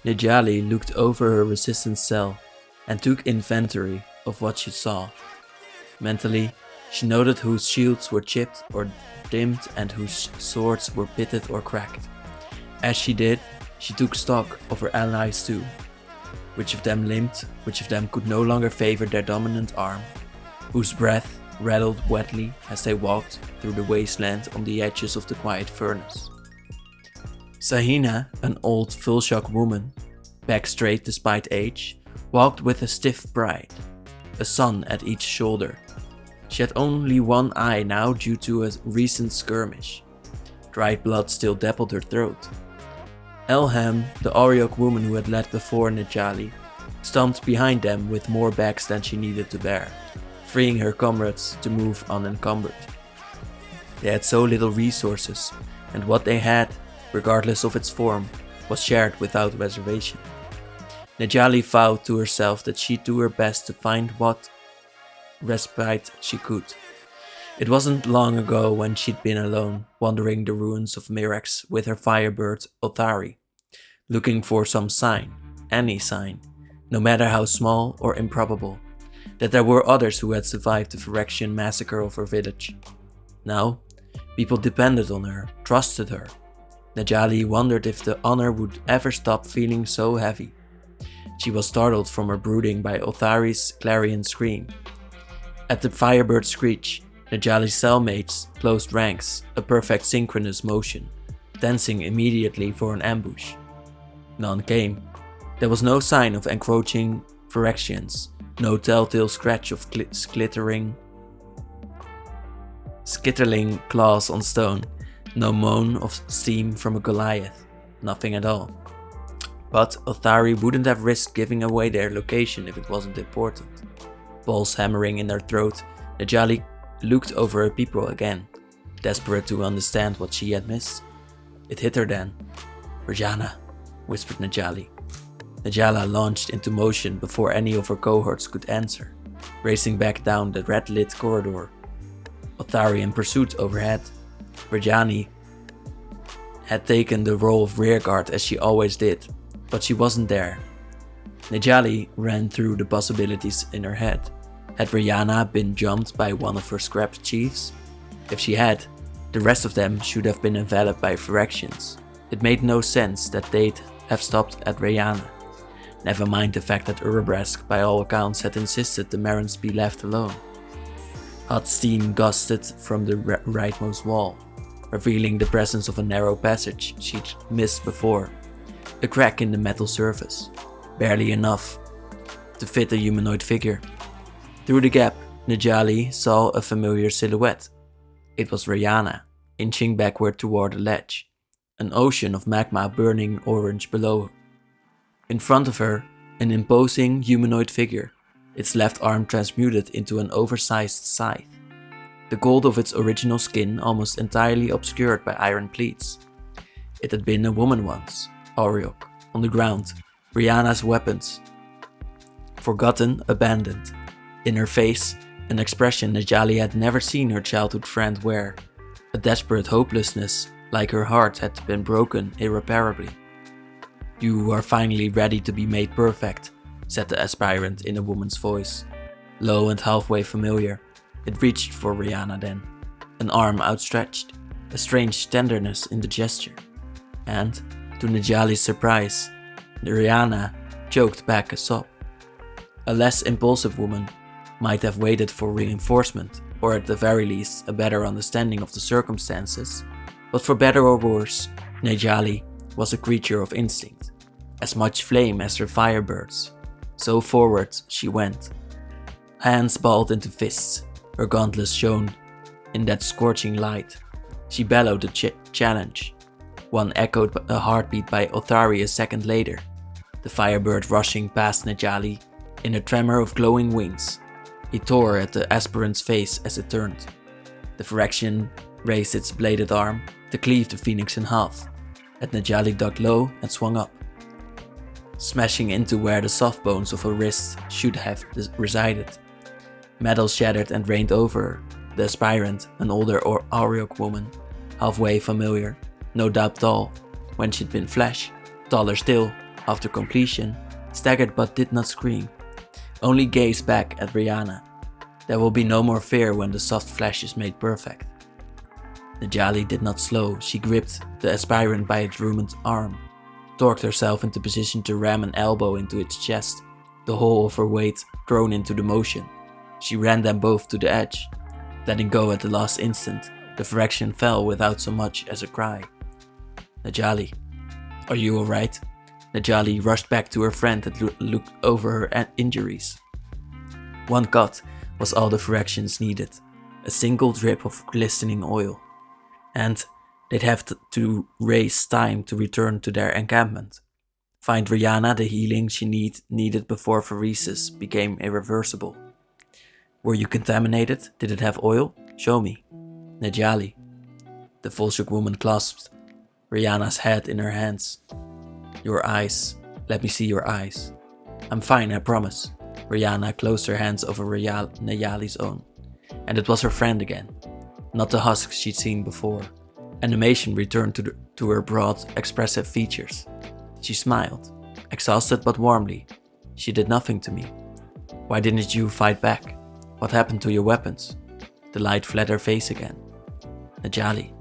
Nejali looked over her resistance cell and took inventory of what she saw. Mentally, she noted whose shields were chipped or dimmed and whose swords were pitted or cracked. As she did, she took stock of her allies too. Which of them limped, which of them could no longer favor their dominant arm, whose breath rattled wetly as they walked through the wasteland on the edges of the quiet furnace. Sahina, an old vulshiok woman, back straight despite age, walked with a stiff pride, a son at each shoulder. She had only one eye now due to a recent skirmish. Dried blood still dappled her throat. Elham, the Auriok woman who had led before Nejali, stomped behind them with more bags than she needed to bear, freeing her comrades to move unencumbered. They had so little resources, and what they had, regardless of its form, was shared without reservation. Nejali vowed to herself that she'd do her best to find what respite she could. It wasn't long ago when she'd been alone, wandering the ruins of Mirax with her firebird Othari, looking for some sign, any sign, no matter how small or improbable, that there were others who had survived the Phyrexian massacre of her village. Now, people depended on her, trusted her. Nejali wondered if the honor would ever stop feeling so heavy. She was startled from her brooding by Othari's clarion scream. At the firebird's screech, Nejali's cellmates closed ranks, a perfect synchronous motion, tensing immediately for an ambush. None came. There was no sign of encroaching Phyrexians, no telltale scratch of skittering claws on stone, no moan of steam from a Goliath, nothing at all. But Othari wouldn't have risked giving away their location if it wasn't important. Balls hammering in her throat, Nejali looked over her people again, desperate to understand what she had missed. It hit her then. "Rajana," whispered Nejali. Nejala launched into motion before any of her cohorts could answer, racing back down the red-lit corridor. Othari in pursuit overhead. Rajani had taken the role of rearguard as she always did, but she wasn't there. Nejali ran through the possibilities in her head. Had Rihanna been jumped by one of her scrapped chiefs? If she had, the rest of them should have been enveloped by Phyrexians. It made no sense that they'd have stopped at Rihanna. Never mind the fact that Urabrask, by all accounts, had insisted the Marins be left alone. Hot steam gusted from the rightmost wall, revealing the presence of a narrow passage she'd missed before. A crack in the metal surface, barely enough to fit a humanoid figure. Through the gap, Nejali saw a familiar silhouette. It was Rihanna, inching backward toward the ledge, an ocean of magma burning orange below. In front of her, an imposing humanoid figure, its left arm transmuted into an oversized scythe, the gold of its original skin almost entirely obscured by iron pleats. It had been a woman once, Auriok, on the ground, Rihanna's weapons. Forgotten, abandoned. In her face, an expression Nejali had never seen her childhood friend wear, a desperate hopelessness, like her heart had been broken irreparably. "You are finally ready to be made perfect," said the aspirant in a woman's voice, low and halfway familiar. It reached for Rihanna then, an arm outstretched, a strange tenderness in the gesture. And, to Nejali's surprise, Rihanna choked back a sob. A less impulsive woman might have waited for reinforcement, or at the very least a better understanding of the circumstances, but for better or worse, Nejali was a creature of instinct, as much flame as her firebirds. So forward she went, hands balled into fists, her gauntlets shone in that scorching light. She bellowed a challenge. One echoed a heartbeat by Othari a second later, the firebird rushing past Nejali in a tremor of glowing wings. He tore at the aspirant's face as it turned. The Phyrexian raised its bladed arm to cleave the phoenix in half, and Nejali ducked low and swung up, smashing into where the soft bones of her wrist should have resided. Metal shattered and rained over her. The aspirant, an older Auriok woman, halfway familiar, no doubt tall, when she'd been flesh, taller still, After completion, staggered but did not scream, only gazed back at Rihanna. There will be no more fear when the soft flesh is made perfect. Najali did not slow. She gripped the aspirant by its ruminant arm, torqued herself into position to ram an elbow into its chest, the whole of her weight thrown into the motion. She ran them both to the edge. Letting go at the last instant, the fraction fell without so much as a cry. Najali, are you alright? Najali rushed back to her friend and looked over her injuries. One cut was all the fractions needed, a single drip of glistening oil, and they'd have to race time to return to their encampment. Find Rihanna the healing she needed before pheresis became irreversible. Were you contaminated? Did it have oil? Show me. Najali. The vulshiok woman clasped Rihanna's head in her hands. Your eyes. Let me see your eyes. I'm fine, I promise. Rihanna closed her hands over Najali's own. And it was her friend again. Not the husk she'd seen before. Animation returned to her broad, expressive features. She smiled, exhausted but warmly. She did nothing to me. Why didn't you fight back? What happened to your weapons? The light fled her face again. Najali.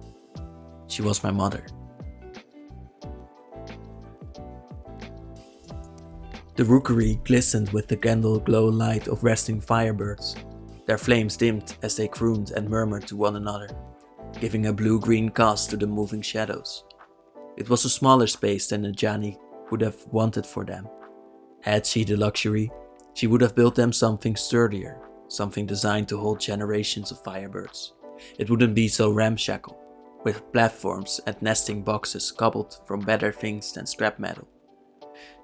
She was my mother. The rookery glistened with the candle glow light of resting firebirds. Their flames dimmed as they crooned and murmured to one another, giving a blue-green cast to the moving shadows. It was a smaller space than Najani would have wanted for them. Had she the luxury, she would have built them something sturdier, something designed to hold generations of firebirds. It wouldn't be so ramshackle, with platforms and nesting boxes cobbled from better things than scrap metal.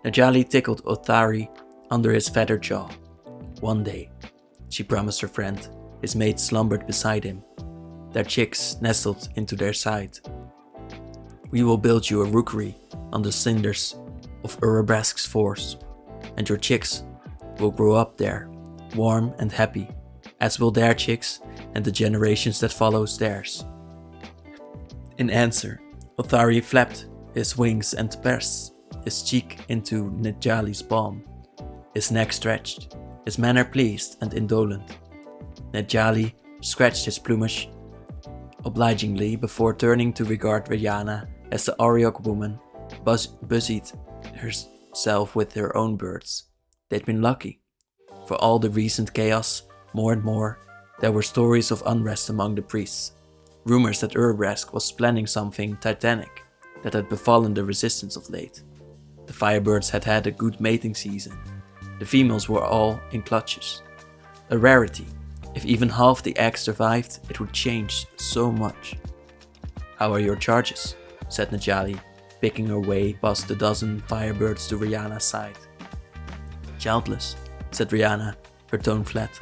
Najali tickled Othari under his feathered jaw. One day, she promised her friend, his mate slumbered beside him. Their chicks nestled into their side. We will build you a rookery on the cinders of Urabrask's force, and your chicks will grow up there, warm and happy, as will their chicks and the generations that follows theirs. In answer, Othari flapped his wings and pressed his cheek into Najali's palm, his neck stretched, his manner pleased and indolent. Najali scratched his plumage obligingly before turning to regard Rihanna as the Aureok woman busied herself with her own birds. They'd been lucky. For all the recent chaos, more and more, there were stories of unrest among the priests. Rumors that Urabrask was planning something titanic that had befallen the resistance of late. The firebirds had had a good mating season. The females were all in clutches. A rarity. If even half the eggs survived, it would change so much. How are your charges? Said Najali, picking her way past the dozen firebirds to Rihanna's side. Childless, said Rihanna, her tone flat.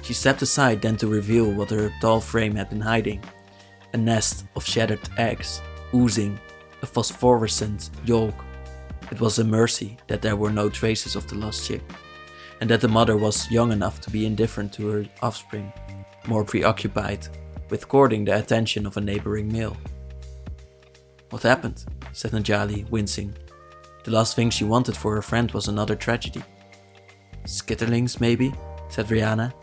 She stepped aside then to reveal what her tall frame had been hiding. A nest of shattered eggs, oozing a phosphorescent yolk. It was a mercy that there were no traces of the lost chick, and that the mother was young enough to be indifferent to her offspring, more preoccupied with courting the attention of a neighboring male. What happened? Said Najali, wincing. The last thing she wanted for her friend was another tragedy. Skitterlings, maybe? Said Rihanna,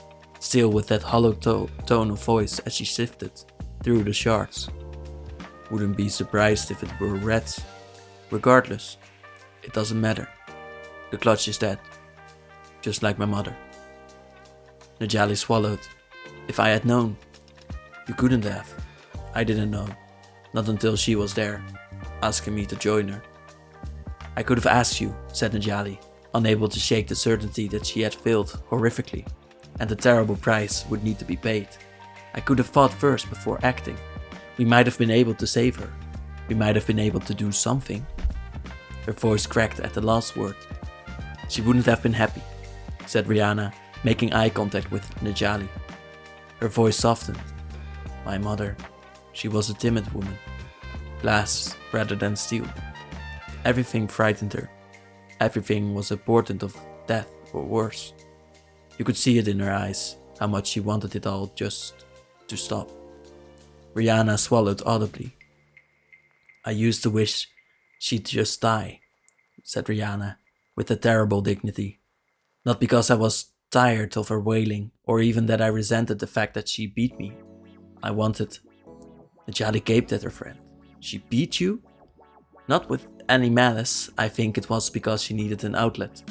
still with that hollow tone of voice as she sifted through the shards. Wouldn't be surprised if it were rats. Regardless, it doesn't matter. The clutch is dead. Just like my mother. Najali swallowed. If I had known. You couldn't have. I didn't know. Not until she was there, asking me to join her. I could have asked you, said Najali, unable to shake the certainty that she had failed horrifically, and the terrible price would need to be paid. I could have fought first before acting. We might have been able to save her. We might have been able to do something. Her voice cracked at the last word. She wouldn't have been happy, said Rihanna, making eye contact with Najali. Her voice softened. My mother, she was a timid woman. Glass rather than steel. Everything frightened her. Everything was a portent of death or worse. You could see it in her eyes, how much she wanted it all just to stop. Rihanna swallowed audibly. I used to wish she'd just die. said Rihanna, with a terrible dignity. Not because I was tired of her wailing, or even that I resented the fact that she beat me. I wanted. Najali gaped at her friend. She beat you? Not with any malice, I think it was because she needed an outlet.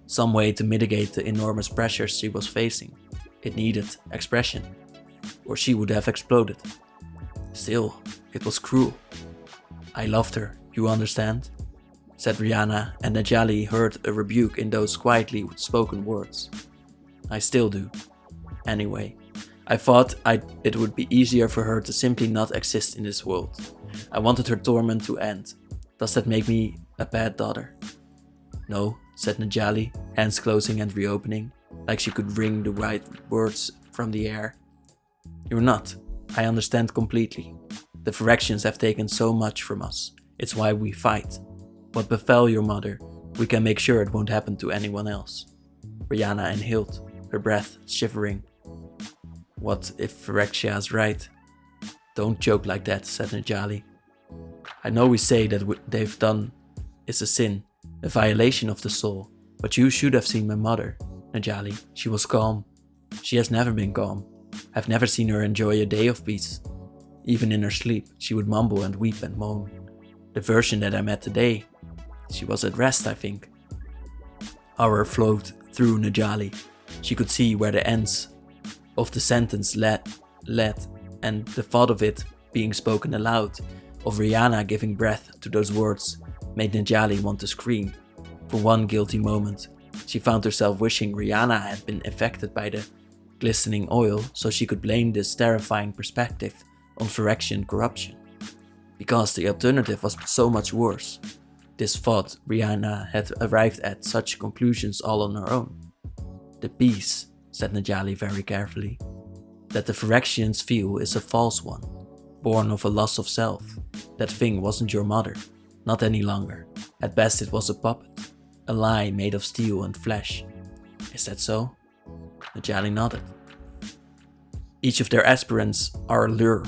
Some way to mitigate the enormous pressures she was facing. It needed expression, or she would have exploded. Still, it was cruel. I loved her, you understand? Said Rihanna, and Najali heard a rebuke in those quietly spoken words. I still do. Anyway, I thought it would be easier for her to simply not exist in this world. I wanted her torment to end. Does that make me a bad daughter? No, said Najali, hands closing and reopening, like she could wring the right words from the air. You're not. I understand completely. The Phyrexians have taken so much from us. It's why we fight. What befell your mother, we can make sure it won't happen to anyone else. Rihanna inhaled, her breath shivering. What if Phyrexia is right? Don't joke like that, said Najali. I know we say that what they've done is a sin, a violation of the soul, but you should have seen my mother, Najali. She was calm. She has never been calm. I've never seen her enjoy a day of peace. Even in her sleep, she would mumble and weep and moan. The version that I met today, she was at rest, I think. Horror flowed through Najali. She could see where the ends of the sentence led, and the thought of it being spoken aloud, of Rihanna giving breath to those words, made Najali want to scream. For one guilty moment, she found herself wishing Rihanna had been affected by the glistening oil so she could blame this terrifying perspective on Phyrexian corruption. Because the alternative was so much worse. This thought Rihanna had arrived at such conclusions all on her own. The peace, said Najali very carefully, that the Phyrexians feel is a false one, born of a loss of self. That thing wasn't your mother, not any longer. At best it was a puppet, a lie made of steel and flesh. Is that so? Najali nodded. Each of their aspirants are a lure,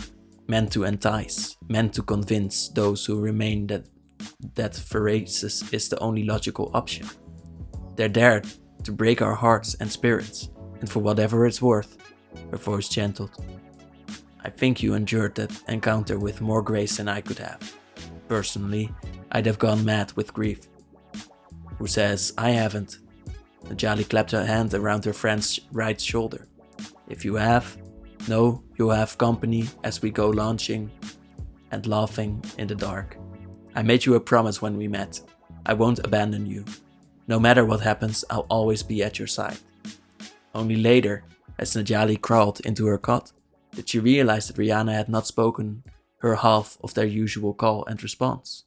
meant to entice, meant to convince those who remain that Phyresis is the only logical option. They're there to break our hearts and spirits, and for whatever it's worth, her voice gentled. I think you endured that encounter with more grace than I could have. Personally, I'd have gone mad with grief. Who says I haven't? Najali clapped her hand around her friend's right shoulder. If you have, know you'll have company as we go launching and laughing in the dark. I made you a promise when we met. I won't abandon you. No matter what happens, I'll always be at your side. Only later, as Najali crawled into her cot, did she realize that Rihanna had not spoken her half of their usual call and response,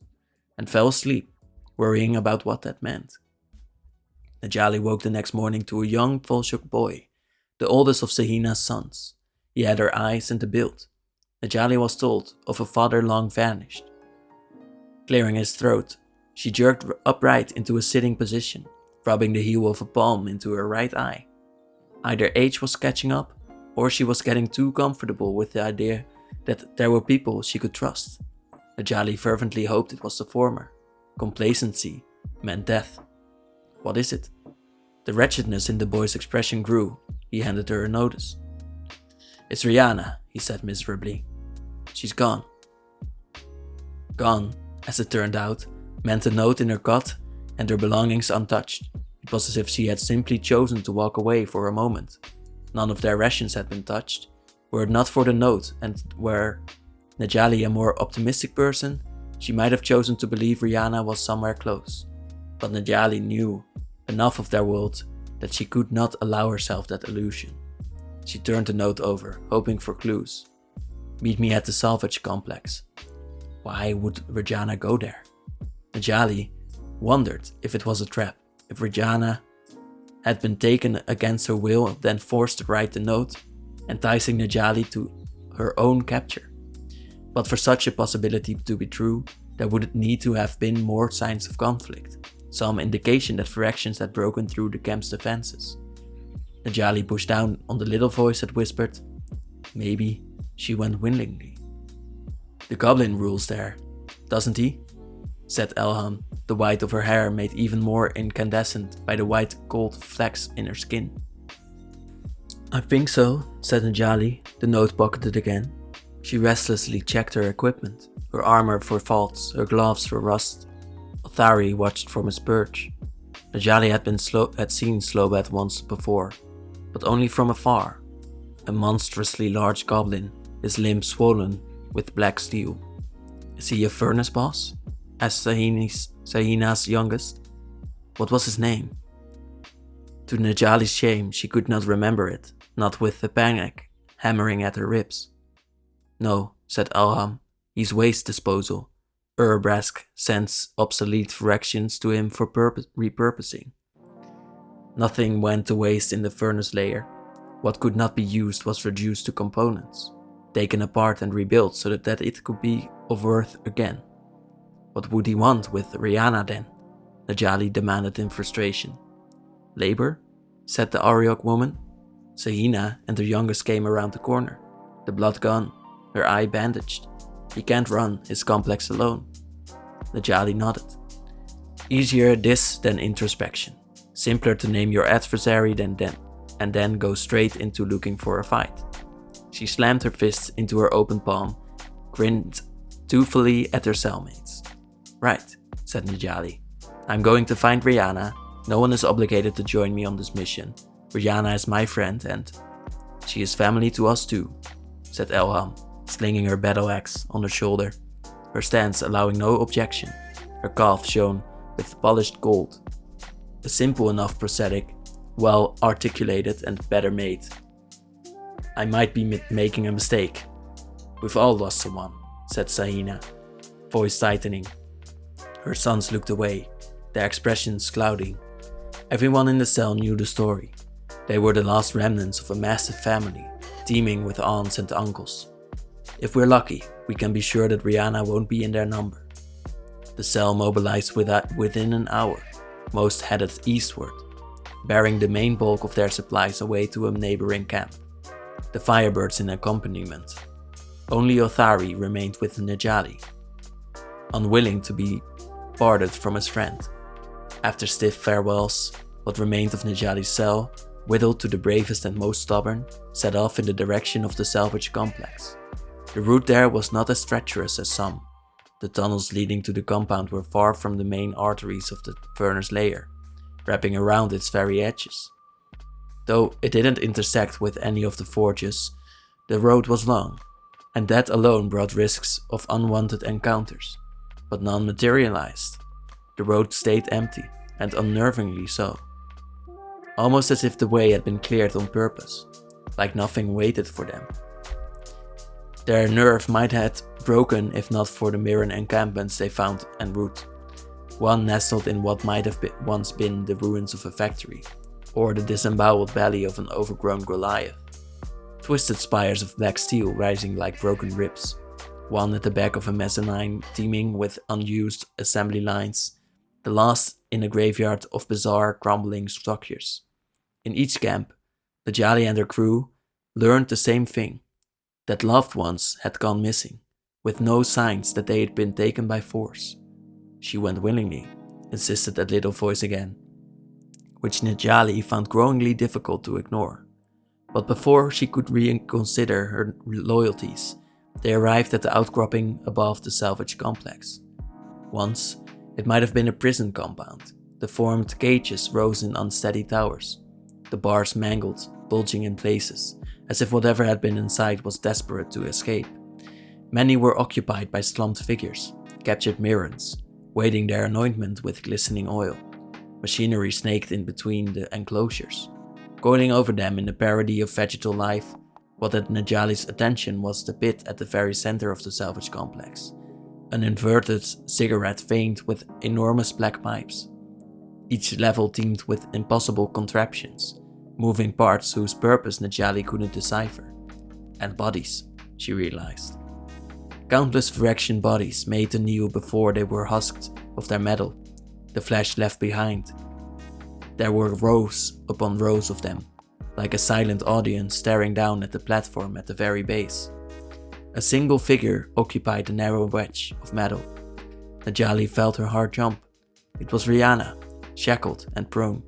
and fell asleep, worrying about what that meant. Najali woke the next morning to a young vulshiok boy, the oldest of Sehina's sons. He had her eyes and the build. Najali was told of a father long vanished. Clearing his throat, she jerked upright into a sitting position, rubbing the heel of a palm into her right eye. Either age was catching up, or she was getting too comfortable with the idea that there were people she could trust. Najali fervently hoped it was the former. Complacency meant death. What is it? The wretchedness in the boy's expression grew. He handed her a notice. It's Rihanna, he said miserably. She's gone. Gone, as it turned out, meant a note in her cot and her belongings untouched. It was as if she had simply chosen to walk away for a moment. None of their rations had been touched. Were it not for the note, and were Najali a more optimistic person, she might have chosen to believe Rihanna was somewhere close. But Najali knew enough of their world that she could not allow herself that illusion. She turned the note over, hoping for clues. Meet me at the salvage complex. Why would Rihanna go there? Najali wondered if it was a trap, if Rihanna had been taken against her will and then forced to write the note, enticing Najali to her own capture. But for such a possibility to be true, there would need to have been more signs of conflict, some indication that Phyrexians had broken through the camp's defenses. Najali pushed down on the little voice that whispered, maybe she went willingly. The goblin rules there, doesn't he? said Elham, the white of her hair made even more incandescent by the white gold flecks in her skin. I think so, said Najali, the note pocketed again. She restlessly checked her equipment, her armor for faults, her gloves for rust. Othari watched from his perch. Najali had seen Slobad once before, but only from afar. A monstrously large goblin, his limbs swollen with black steel. Is he a furnace boss? Asked Sahina's youngest. What was his name? To Najali's shame, she could not remember it, not with the panic hammering at her ribs. No, said Elham, he's waste disposal. Urabrask sends obsolete fractions to him for repurposing. Nothing went to waste in the furnace layer. What could not be used was reduced to components, taken apart and rebuilt so that it could be of worth again. What would he want with Rihanna then? Najali demanded in frustration. Labor? Said the Aureok woman. Sahina and her youngest came around the corner, the blood gone, her eye bandaged. He can't run his complex alone. Najali nodded. Easier this than introspection. Simpler to name your adversary than them, and then go straight into looking for a fight. She slammed her fists into her open palm, grinned toothfully at her cellmates. Right, said Najali. I'm going to find Rihanna. No one is obligated to join me on this mission. Rihanna is my friend and she is family to us too, said Elham, slinging her battle axe on her shoulder, her stance allowing no objection. Her calf shone with polished gold. A simple enough prosthetic, well articulated and better made. I might be making a mistake. We've all lost someone, said Sahina, voice tightening. Her sons looked away, their expressions clouding. Everyone in the cell knew the story. They were the last remnants of a massive family, teeming with aunts and uncles. If we're lucky, we can be sure that Rihanna won't be in their number. The cell mobilized within an hour, most headed eastward, bearing the main bulk of their supplies away to a neighboring camp, the Firebirds in accompaniment. Only Othari remained with Najali, unwilling to be parted from his friend. After stiff farewells, what remained of Najali's cell, whittled to the bravest and most stubborn, set off in the direction of the salvage complex. The route there was not as treacherous as some. The tunnels leading to the compound were far from the main arteries of the furnace layer, wrapping around its very edges. Though it didn't intersect with any of the forges, the road was long, and that alone brought risks of unwanted encounters, but none materialized. The road stayed empty, and unnervingly so. Almost as if the way had been cleared on purpose, like nothing waited for them. Their nerve might have broken if not for the mirror encampments they found en route. One nestled in what might have once been the ruins of a factory, or the disemboweled belly of an overgrown Goliath. Twisted spires of black steel rising like broken ribs, one at the back of a mezzanine teeming with unused assembly lines, the last in a graveyard of bizarre crumbling structures. In each camp, Najali and her crew learned the same thing, that loved ones had gone missing, with no signs that they had been taken by force. She went willingly, insisted that little voice again, which Najali found growingly difficult to ignore. But before she could reconsider her loyalties, they arrived at the outcropping above the salvage complex. Once, it might have been a prison compound. The formed cages rose in unsteady towers, the bars mangled, bulging in places, as if whatever had been inside was desperate to escape. Many were occupied by slumped figures, captured Mirrans, waiting their anointment with glistening oil. Machinery snaked in between the enclosures. Coiling over them in a parody of vegetal life, what had Najali's attention was the pit at the very center of the salvage complex. An inverted cigarette veined with enormous black pipes. Each level teemed with impossible contraptions, moving parts whose purpose Najali couldn't decipher. And bodies, she realized. Countless fraction bodies made anew before they were husked of their metal, the flesh left behind. There were rows upon rows of them, like a silent audience staring down at the platform at the very base. A single figure occupied a narrow wedge of metal, Najali felt her heart jump. It was Rihanna, shackled and prone.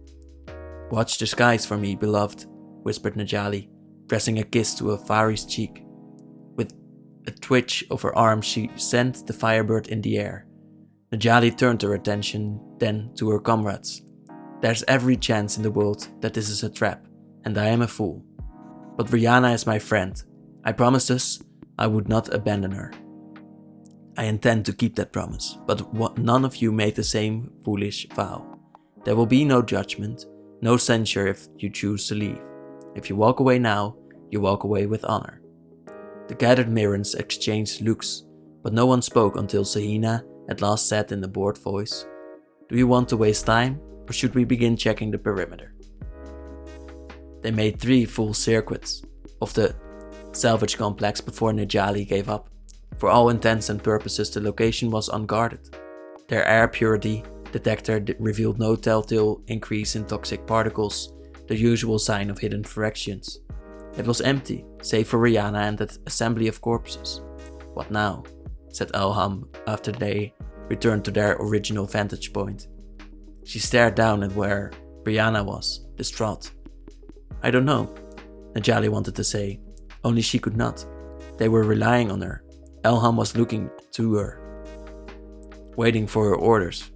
"Watch the skies for me, beloved," whispered Najali, pressing a kiss to Athari's cheek. With a twitch of her arm, she sent the firebird in the air. Najali turned her attention then to her comrades. "There's every chance in the world that this is a trap, and I am a fool. But Rihanna is my friend. I promised us I would not abandon her. I intend to keep that promise, but none of you made the same foolish vow. There will be no judgment, no censure if you choose to leave. If you walk away now, you walk away with honor." The gathered Mirrans exchanged looks, but no one spoke until Sahina at last said in a bored voice, "Do you want to waste time, or should we begin checking the perimeter?" They made 3 full circuits of the salvage complex before Najali gave up. For all intents and purposes, the location was unguarded. Their air purity detector revealed no telltale increase in toxic particles, the usual sign of hidden fractions. It was empty, save for Rihanna and that assembly of corpses. "What now?" said Elham after they returned to their original vantage point. She stared down at where Rihanna was, distraught. "I don't know," Najali wanted to say, only she could not. They were relying on her. Elham was looking to her, waiting for her orders.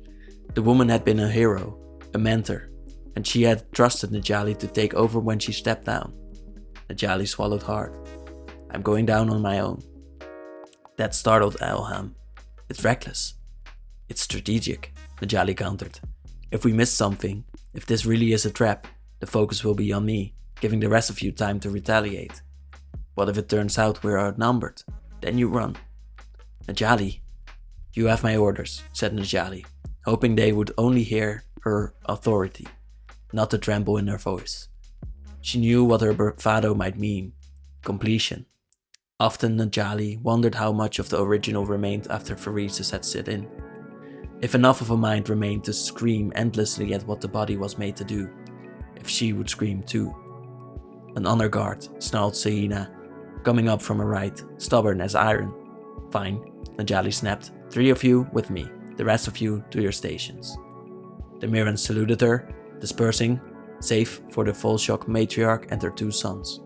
The woman had been a hero, a mentor, and she had trusted Najali to take over when she stepped down. Najali swallowed hard. "I'm going down on my own." That startled Elham. "It's reckless." "It's strategic," Najali countered. "If we miss something, if this really is a trap, the focus will be on me, giving the rest of you time to retaliate. What if it turns out we're outnumbered? Then you run." "Najali." "You have my orders," said Najali, hoping they would only hear her authority, not the tremble in her voice. She knew what her bravado might mean: completion. Often Najali wondered how much of the original remained after pheresis had set in. If enough of a mind remained to scream endlessly at what the body was made to do, if she would scream too. "An honor guard," snarled Sahina, coming up from her right, stubborn as iron. "Fine," Najali snapped. 3 of you with me, the rest of you to your stations." The Mirrans saluted her, dispersing, save for the vulshiok matriarch and her 2 sons,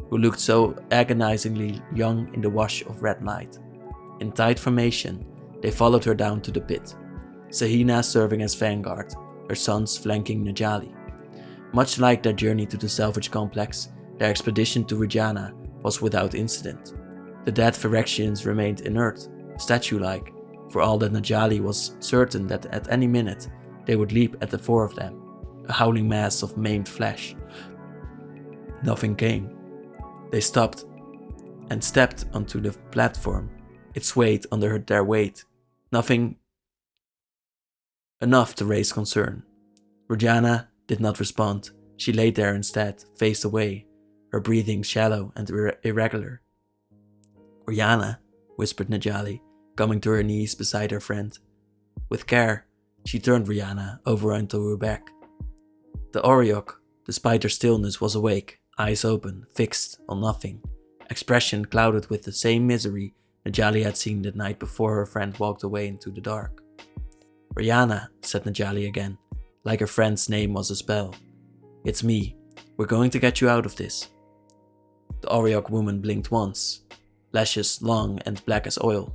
who looked so agonizingly young in the wash of red light. In tight formation, they followed her down to the pit, Sahina serving as vanguard, her sons flanking Najali. Much like their journey to the salvage complex, their expedition to Rihanna was without incident. The dead Phyrexians remained inert, statue-like, for all that Najali was certain that at any minute they would leap at the 4 of them, a howling mass of maimed flesh. Nothing came. They stopped and stepped onto the platform. It swayed under their weight. Nothing enough to raise concern. Rihanna did not respond. She lay there instead, faced away, her breathing shallow and irregular. "Rihanna," whispered Najali, coming to her knees beside her friend. With care, she turned Rihanna over onto her back. The vulshiok, despite her stillness, was awake, eyes open, fixed on nothing, expression clouded with the same misery Najali had seen the night before her friend walked away into the dark. "Rihanna," said Najali again, like her friend's name was a spell. "It's me. We're going to get you out of this." The vulshiok woman blinked once, lashes long and black as oil.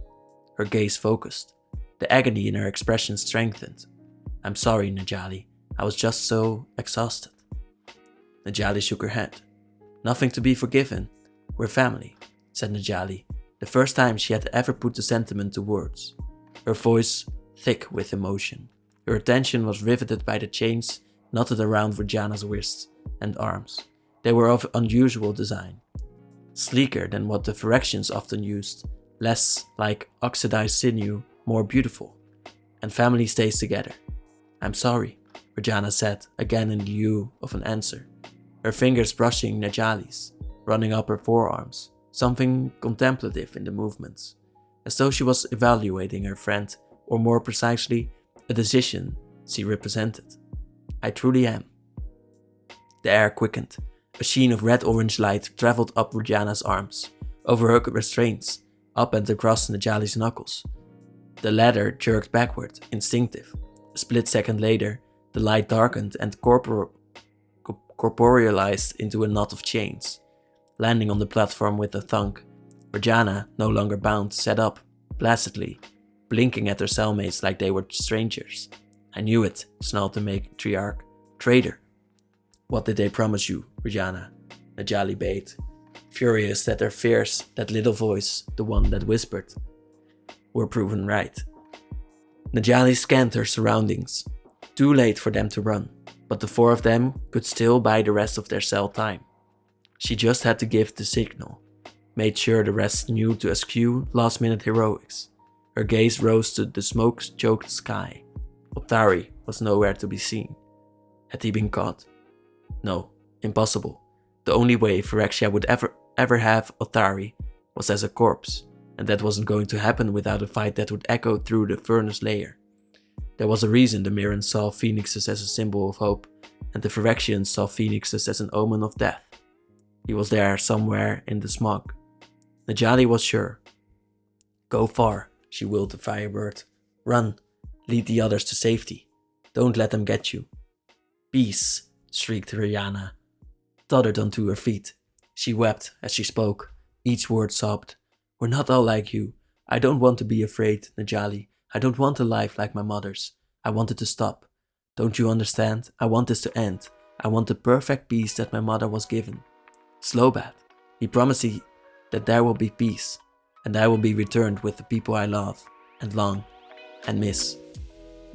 Her gaze focused. The agony in her expression strengthened. "I'm sorry, Najali. I was just so exhausted." Najali shook her head. "Nothing to be forgiven. We're family," said Najali, the first time she had ever put the sentiment to words. Her voice thick with emotion. Her attention was riveted by the chains knotted around Virgiana's wrists and arms. They were of unusual design, sleeker than what the Phyrexians often used, less like oxidized sinew, more beautiful. "And family stays together." "I'm sorry," Virgiana said, again in lieu of an answer, her fingers brushing Najali's, running up her forearms, something contemplative in the movements, as though she was evaluating her friend, or more precisely, a decision she represented. "I truly am." The air quickened. A sheen of red-orange light traveled up Virgiana's arms, over her restraints, up and across Najali's knuckles. The ladder jerked backward, instinctive. A split second later, the light darkened and corporealized into a knot of chains. Landing on the platform with a thunk, Regina, no longer bound, sat up, placidly, blinking at her cellmates like they were strangers. I knew it, snarled the matriarch. Traitor! What did they promise you, Regina? Najali bade, furious that her fears, that little voice, the one that whispered, were proven right. Najali scanned her surroundings. Too late for them to run, but the four of them could still buy the rest of their cell time. She just had to give the signal, made sure the rest knew to eschew last-minute heroics. Her gaze rose to the smoke-choked sky. Othari was nowhere to be seen. Had he been caught? No, impossible. The only way Phyrexia would ever have Othari was as a corpse, and that wasn't going to happen without a fight that would echo through the furnace layer. There was a reason the Mirrans saw phoenixes as a symbol of hope, and the Phyrexians saw phoenixes as an omen of death. He was there somewhere in the smog. Najali was sure. Go far, she willed the firebird. Run, lead the others to safety. Don't let them get you. Peace, shrieked Rihanna. Tottered onto her feet. She wept as she spoke. Each word sobbed. We're not all like you. I don't want to be afraid, Najali. I don't want a life like my mother's. I want it to stop. Don't you understand? I want this to end. I want the perfect peace that my mother was given. Slobad, he promised that there will be peace, and I will be returned with the people I love, and long, and miss.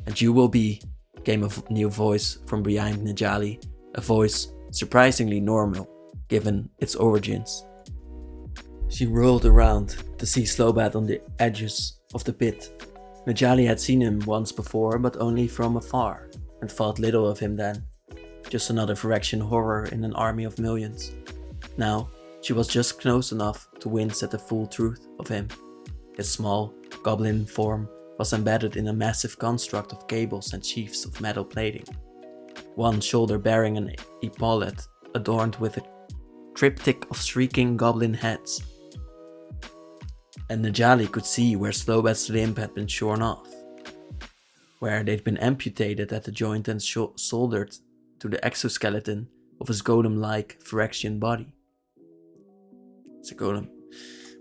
And you will be, came a new voice from behind Najali, a voice surprisingly normal, given its origins. She rolled around to see Slobad on the edges of the pit. Najali had seen him once before, but only from afar, and thought little of him then. Just another Phyrexian horror in an army of millions. Now, she was just close enough to wince at the full truth of him. His small, goblin form was embedded in a massive construct of cables and sheaths of metal plating. One shoulder bearing an epaulet adorned with a triptych of shrieking goblin heads. And Najali could see where Slobad's limb had been shorn off, where they'd been amputated at the joint and soldered to the exoskeleton of his golem-like Phyrexian body. It's a golem.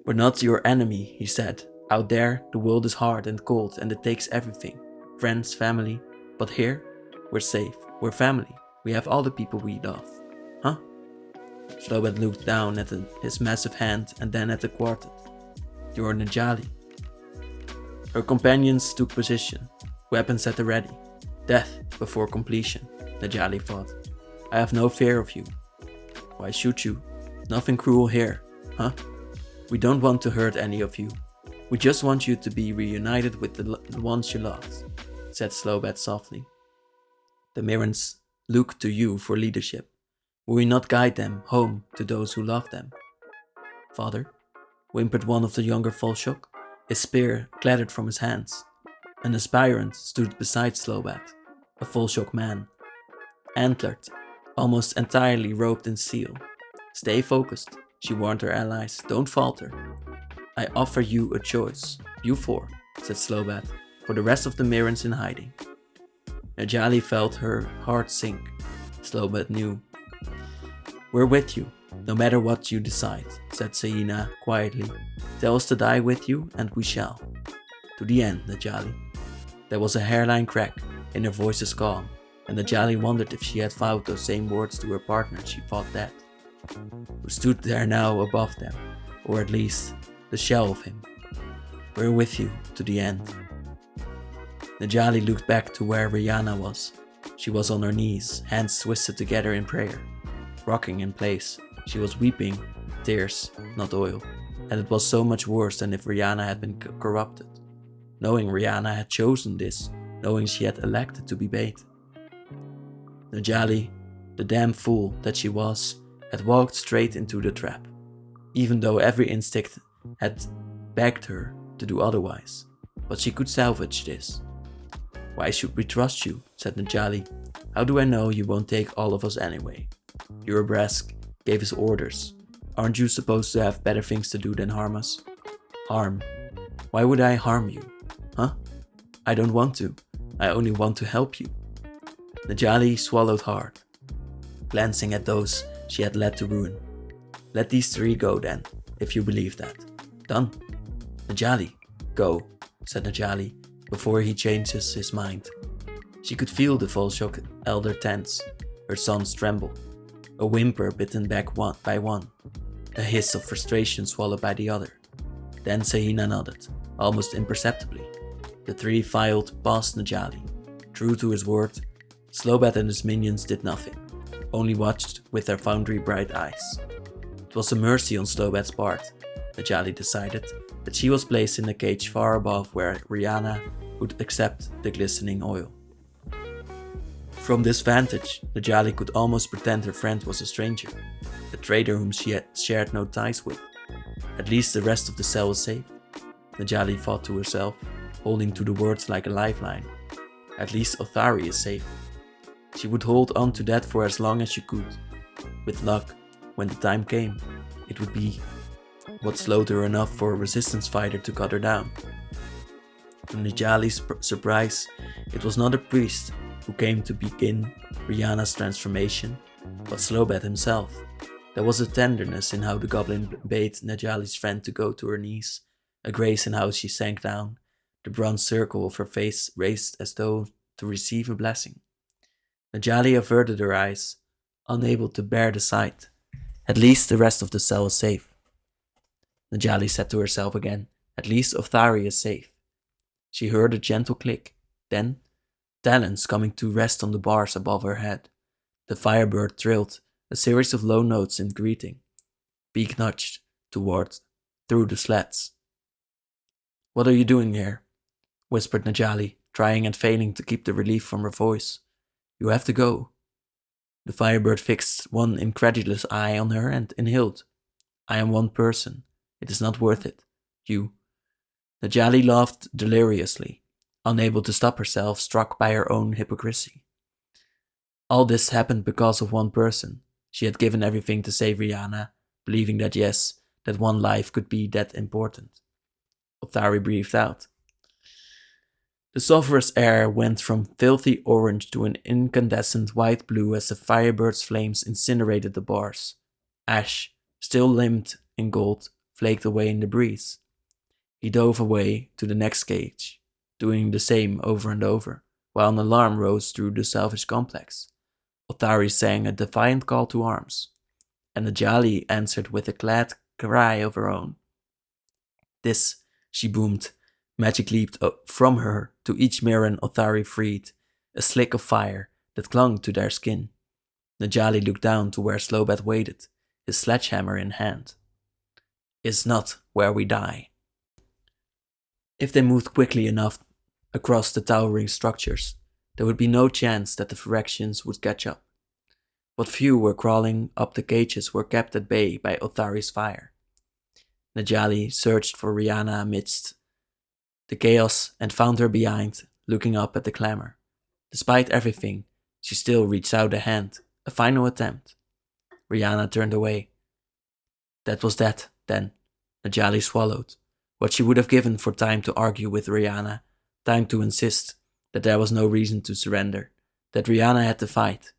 We're not your enemy, he said. Out there, the world is hard and cold and it takes everything. Friends, family. But here, we're safe. We're family. We have all the people we love. Huh? Slobad looked down at his massive hand and then at the quartet. You're Najali. Her companions took position, weapons at the ready. Death before completion, Najali thought. I have no fear of you. Why shoot you? Nothing cruel here, huh? We don't want to hurt any of you. We just want you to be reunited with the ones you loved, said Slobad softly. The Mirrans look to you for leadership. Will we not guide them home to those who love them? Father, whimpered one of the younger vulshiok. His spear clattered from his hands. An aspirant stood beside Slobad, a vulshiok man, antlered, almost entirely robed in steel. Stay focused, she warned her allies. Don't falter. I offer you a choice. You four, said Slobad, for the rest of the Mirrans in hiding. Najali felt her heart sink. Slobad knew. We're with you, no matter what you decide, said Saina quietly. Tell us to die with you, and we shall. To the end, Najali. There was a hairline crack in her voice's calm, and Najali wondered if she had vowed those same words to her partner she fought dead, who stood there now above them, or at least the shell of him. We're with you to the end. Najali looked back to where Rihanna was. She was on her knees, hands twisted together in prayer, rocking in place. She was weeping, tears, not oil, and it was so much worse than if Rihanna had been corrupted. Knowing Rihanna had chosen this, knowing she had elected to be bait. Najali, the damn fool that she was, had walked straight into the trap, even though every instinct had begged her to do otherwise. But she could salvage this. Why should we trust you? Said Najali. How do I know you won't take all of us anyway? Urabrask gave his orders. Aren't you supposed to have better things to do than harm us? Harm? Why would I harm you? Huh? I don't want to. I only want to help you. Najali swallowed hard, glancing at those she had led to ruin. Let these 3 go then, if you believe that. Done. Najali, go, said Najali, before he changes his mind. She could feel the vulshiok elder tense, her sons tremble, a whimper bitten back one by one, a hiss of frustration swallowed by the other. Then Sahina nodded, almost imperceptibly. The 3 filed past Najali. True to his word, Slobad and his minions did nothing, only watched with their foundry bright eyes. It was a mercy on Slobad's part. Najali decided that she was placed in a cage far above where Rihanna would accept the glistening oil. From this vantage, Najali could almost pretend her friend was a stranger, a trader whom she had shared no ties with. At least the rest of the cell was safe, Najali thought to herself, holding to the words like a lifeline. At least Othari is safe. She would hold on to that for as long as she could. With luck, when the time came, it would be what slowed her enough for a resistance fighter to cut her down. To Najali's surprise, it was not a priest who came to begin Rihanna's transformation, but Slobad himself. There was a tenderness in how the goblin bade Najali's friend to go to her knees, a grace in how she sank down, the bronze circle of her face raised as though to receive a blessing. Najali averted her eyes, unable to bear the sight. At least the rest of the cell is safe. Najali said to herself again, at least Othari is safe. She heard a gentle click, then talons coming to rest on the bars above her head. The firebird trilled a series of low notes in greeting. Beak nudged through the slats. What are you doing here? Whispered Najali, trying and failing to keep the relief from her voice. You have to go. The firebird fixed one incredulous eye on her and inhaled. I am one person. It is not worth it. You. Najali laughed deliriously, unable to stop herself, struck by her own hypocrisy. All this happened because of one person. She had given everything to save Rihanna, believing that yes, that one life could be that important. Othari breathed out. The sulphurous air went from filthy orange to an incandescent white blue as the firebird's flames incinerated the bars. Ash, still limned in gold, flaked away in the breeze. He dove away to the next cage, doing the same over and over, while an alarm rose through the salvage complex. Othari sang a defiant call to arms, and Najali answered with a glad cry of her own. This, she boomed, magic leaped from her to each Mirren Othari freed, a slick of fire that clung to their skin. Najali looked down to where Slobad waited, his sledgehammer in hand. Is not where we die. If they moved quickly enough across the towering structures, there would be no chance that the Phyrexians would catch up. What few were crawling up the cages were kept at bay by Othari's fire. Najali searched for Rihanna amidst the chaos and found her behind, looking up at the clamor. Despite everything, she still reached out a hand, a final attempt. Rihanna turned away. That was that, then. Najali swallowed. What she would have given for time to argue with Rihanna, time to insist that there was no reason to surrender, that Rihanna had to fight,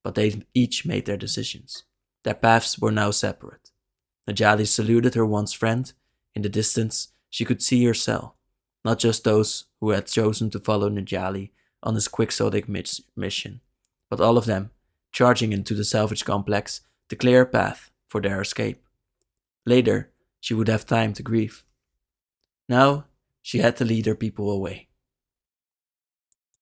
but they each made their decisions. Their paths were now separate. Najali saluted her once friend. In the distance, she could see her cell, not just those who had chosen to follow Najali on his quixotic mission, but all of them, charging into the salvage complex to clear a path for their escape. Later, she would have time to grieve. Now, she had to lead her people away.